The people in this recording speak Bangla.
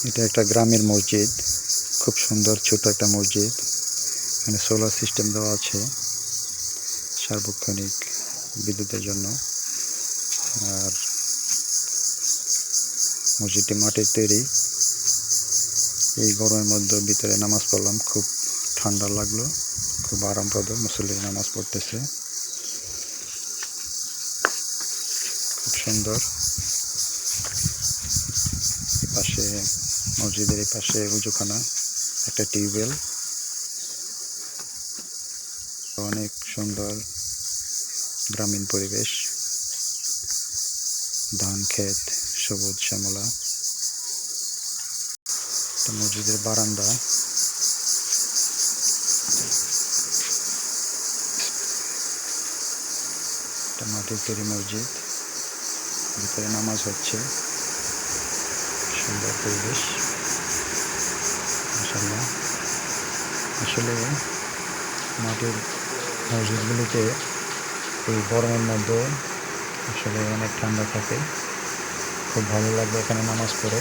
এটা একটা গ্রামের মসজিদ, খুব সুন্দর ছোট একটা মসজিদ। এখানে সোলার সিস্টেম দেওয়া আছে সার্বক্ষণিক বিদ্যুতের জন্য। আর মসজিদটি মাটির তৈরি। এই গরমের মধ্যে ভিতরে নামাজ পড়লাম, খুব ঠান্ডা লাগলো, খুব আরামপ্রদ। মুসল্লি নামাজ পড়তেছে, খুব সুন্দর। পাশে মসজিদের এই পাশে উজুখানা, একটা টিউবওয়েল, অনেক সুন্দর গ্রামীণ পরিবেশ। ধান ক্ষেত, সবুজ শ্যামলা। মসজিদের বারান্দা, মাটির তৈরি মসজিদ, ভিতরে নামাজ হচ্ছে। সুন্দর পরিবেশ, মাশাআল্লাহ। আসলে মাটির মসজিদগুলিতে এই গরমের মধ্যে আসলে অনেক ঠান্ডা থাকে। খুব ভালো লাগবে এখানে নামাজ পড়ে।